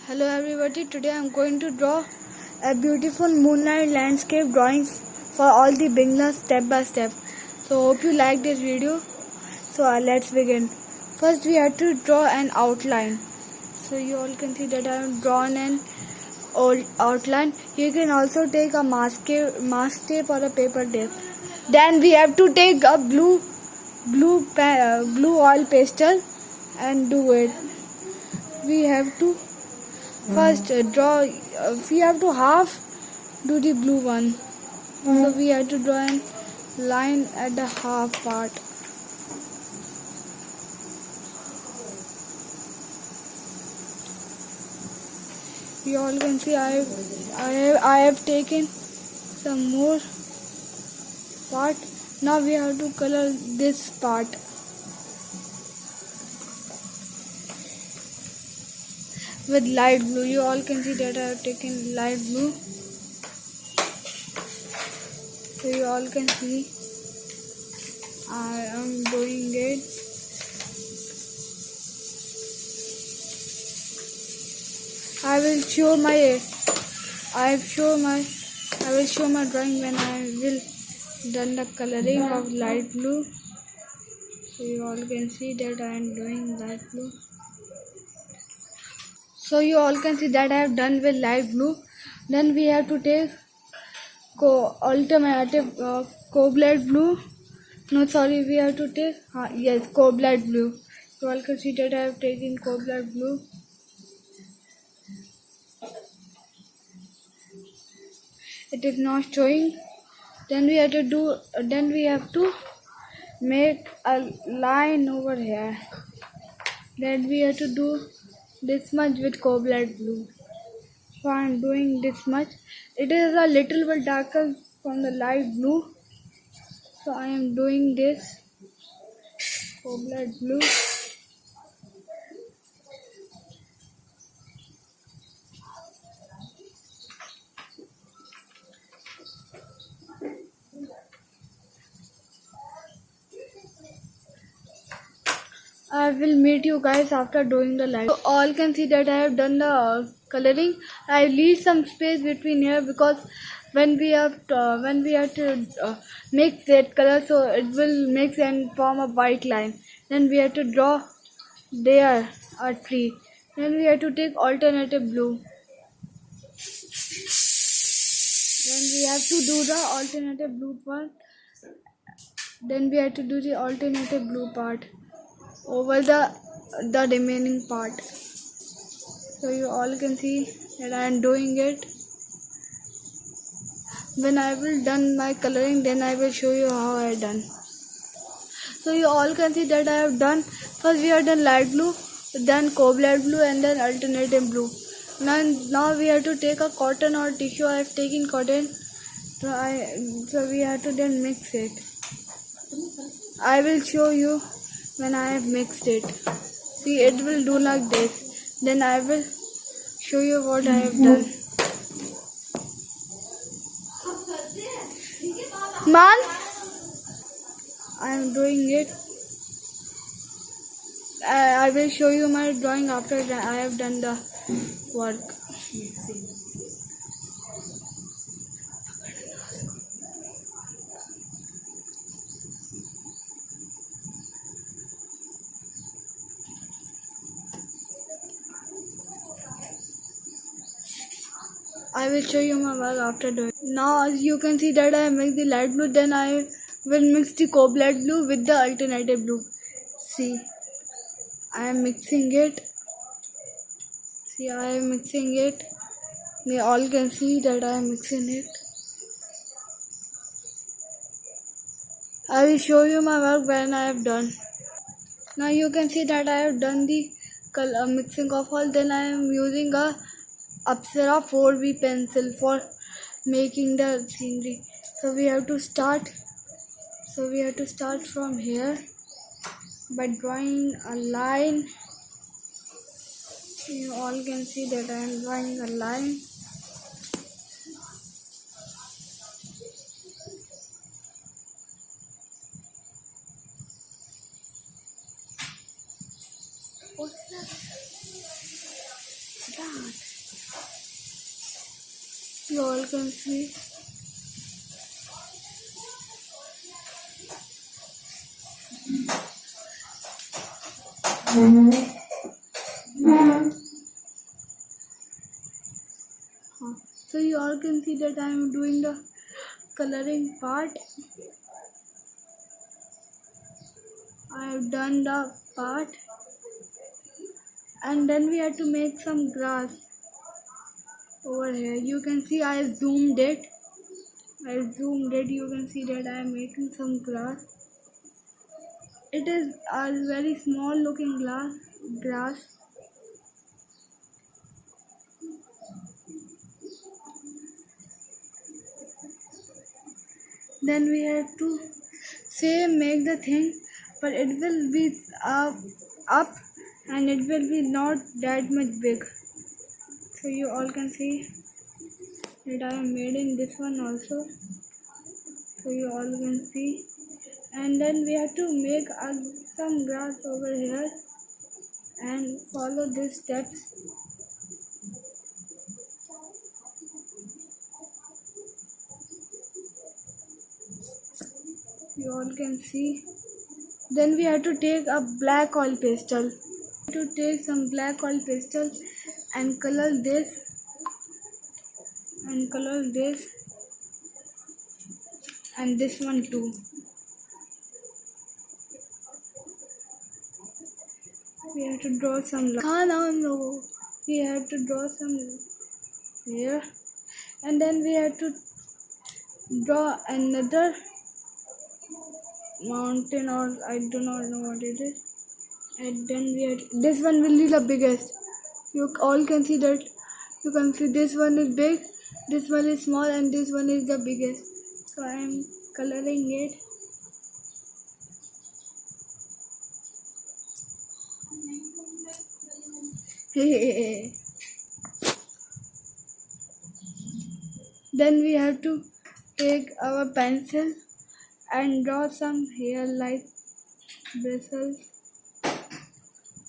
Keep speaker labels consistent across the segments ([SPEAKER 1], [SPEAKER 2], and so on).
[SPEAKER 1] Hello everybody, today I am going to draw a beautiful moonlight landscape drawings for all the beginners step by step. So hope you like this video. So let's begin. First we have to draw an outline. So you all can see that I have drawn an outline. You can also take a mask tape or a paper tape. Then we have to take a blue oil pastel and do it. We have to first draw, we have to half do the blue one. So we have to draw a line at the half part. You all can see I have taken some more part. Now we have to color this part. With light blue. You all can see that I have taken light blue. So you all can see I am doing it. I will show my drawing when I will done the coloring of light blue. So you all can see that I am doing light blue. So you all can see that I have done with light blue. Then we have to take alternative cobalt blue. No, sorry, we have to take cobalt blue. You all can see that I have taken cobalt blue. It is not showing. Then we have to make a line over here. Then we have to do this much with cobalt blue. So I am doing this much. It is a little bit darker from the light blue. So I am doing this cobalt blue. I will meet you guys after doing the light. So all can see that I have done the coloring. I leave some space between here because when we have to mix that color, so it will mix and form a white line. Then we have to draw there a tree. Then we have to take alternative blue. Then we have to do the alternative blue part. Then we have to do the alternative blue part over the remaining part. So you all can see that I am doing it. When I will done my coloring, then I will show you how I done. So you all can see that I have done. First we have done light blue, then cobalt blue, and then alternative blue. Now we have to take a cotton or tissue. I have taken cotton. So we have to then mix it. I will show you when I have mixed it. See, it will do like this. Then I will show you what I have done. Man, I am doing it. I will show you my drawing after I have done the work. I will show you my work after doing. Now as you can see that I have mixed the light blue, then I will mix the cobalt blue with the alternative blue. See, I am mixing it. See, I am mixing it. They all can see that I am mixing it. I will show you my work when I have done. Now you can see that I have done the mixing of all. Then I am using a Apsara 4B pencil for making the scenery. So we have to start. From here by drawing a line. You all can see that I am drawing a line. that. You all can see. So you all can see that I am doing the coloring part. I have done the part, and then we have to make some grass over here. You can see I zoomed it. You can see that I am making some grass. It is a very small looking grass. Then we have to make the thing, but it will be up and it will be not that much big. So you all can see that I am made in this one also. So you all can see, and then we have to make some grass over here and follow these steps. You all can see. Then we have to take a black oil pastel. To take some black oil pastel and color this and this one too. We have to draw some we have to draw some here, and then we have to draw another mountain, or I do not know what it is. And then we have this one will be the biggest. You all can see that. You can see this one is big, this one is small, and this one is the biggest. So I am coloring it. Then we have to take our pencil and draw some hair like bristles.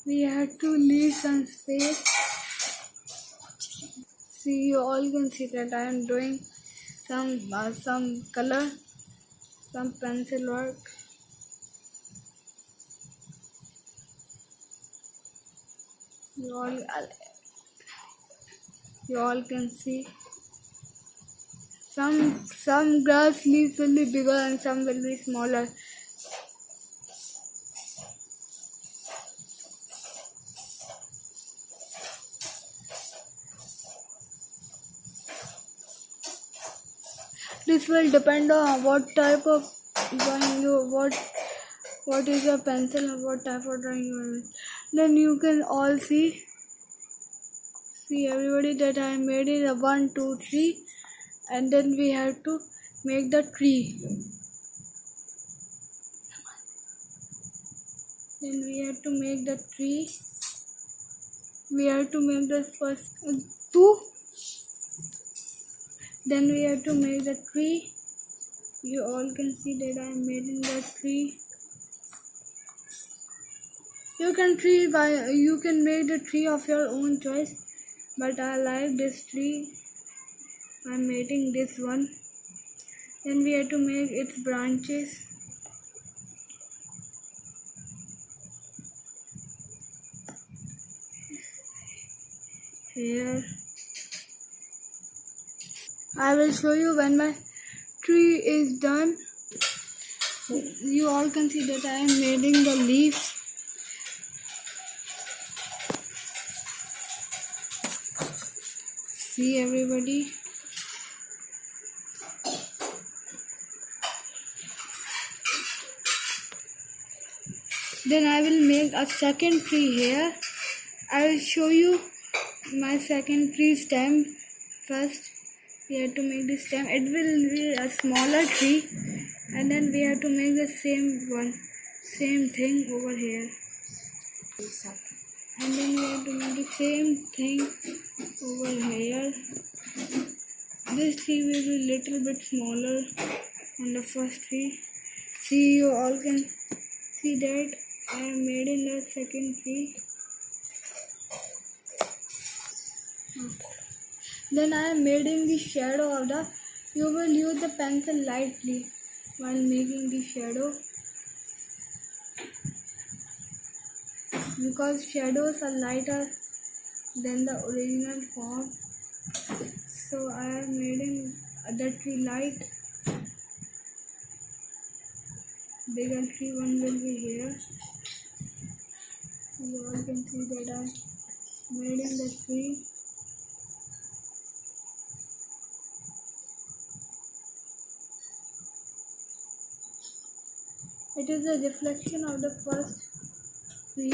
[SPEAKER 1] We have to leave some space. See, you all can see that I am doing some color, some pencil work. You all can see some grass leaves will be bigger and some will be smaller. This will depend on what type of drawing what is your pencil and what type of drawing you are. Then you can all see everybody that I made it a 1, 2, 3, and then we have to make the tree. Then we have to make the tree. We have to make the first 2. Then we have to make the tree. You all can see that I am making the tree. You can make the tree of your own choice, but I like this tree. I am making this one. Then we have to make its branches. Here. I will show you when my tree is done. You all can see that I am making the leaves. See everybody. Then I will make a second tree here. I will show you my second tree stem first. We have to make the stem. It will be a smaller tree, and then we have to make the same thing over here. And then we have to make the same thing over here. This tree will be a little bit smaller on the first tree. See, you all can see that I have made in the second tree. Then I am making the shadow of the. You will use the pencil lightly while making the shadow, because shadows are lighter than the original form. So I am making the tree light. Bigger tree one will be here. You all can see that I made in the tree. It is a reflection of the first tree.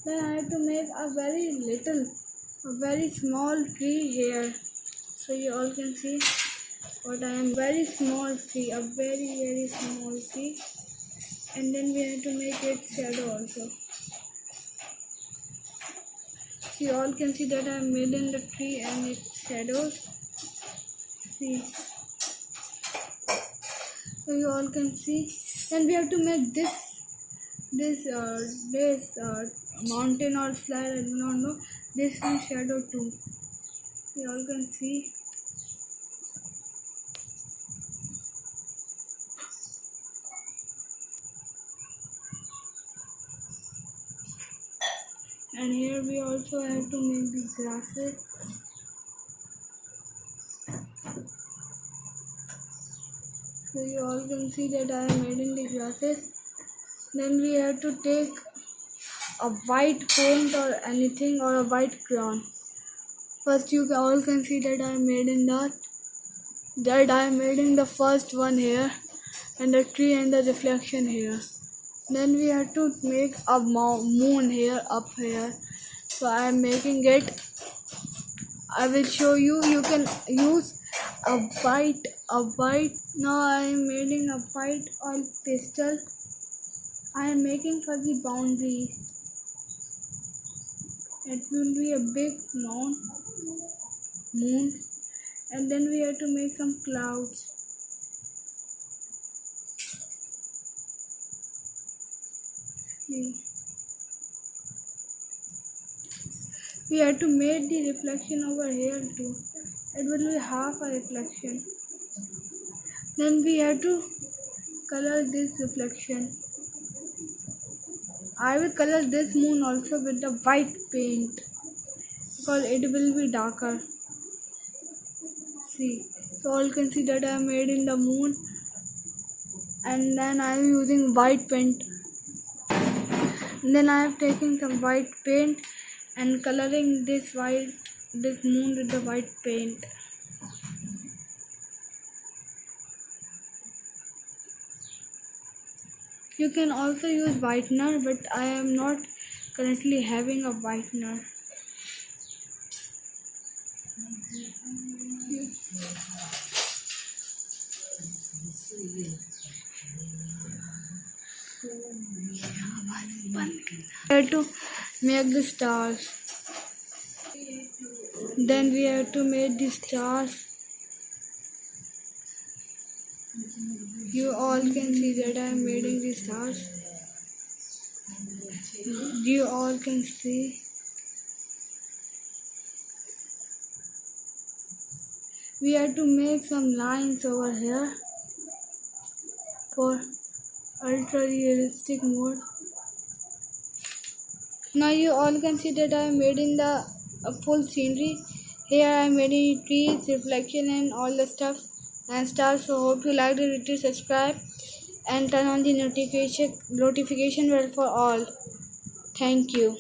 [SPEAKER 1] Then I have to make a very small tree here. So you all can see what I am. Very small tree, a very small tree. And then we have to make its shadow also. So you all can see that I am made in the tree and its shadows. See. So you all can see. Then we have to make this mountain or slide, I do not know, this one shadow too. You all can see. And here we also have to make the grasses. So you all can see that I am made in the grasses. Then we have to take a white paint or anything, or a white crayon. First you all can see that I am made in the first one here, and the tree and the reflection here. Then we have to make a moon here, up here. So I am making it. I will show you. You can use a white. Now I am making a white oil pastel. I am making for the boundary. It will be a big moon. And then we have to make some clouds. See. We have to make the reflection over here too. It will be half a reflection. Then we have to color this reflection. I will color this moon also with the white paint, because it will be darker. See, so all can see that I have made in the moon, and then I am using white paint. And then I have taken some white paint and coloring this moon with the white paint. You can also use whitener, but I am not currently having a whitener. We have to make the stars. Then we have to make the stars. You all can see that I am making the stars. You all can see. We have to make some lines over here for ultra realistic mode. Now you all can see that I am made in the full scenery. Here I am making trees, reflection and all the stuff and stars. So hope you liked it. To subscribe and turn on the notification bell for all. Thank you.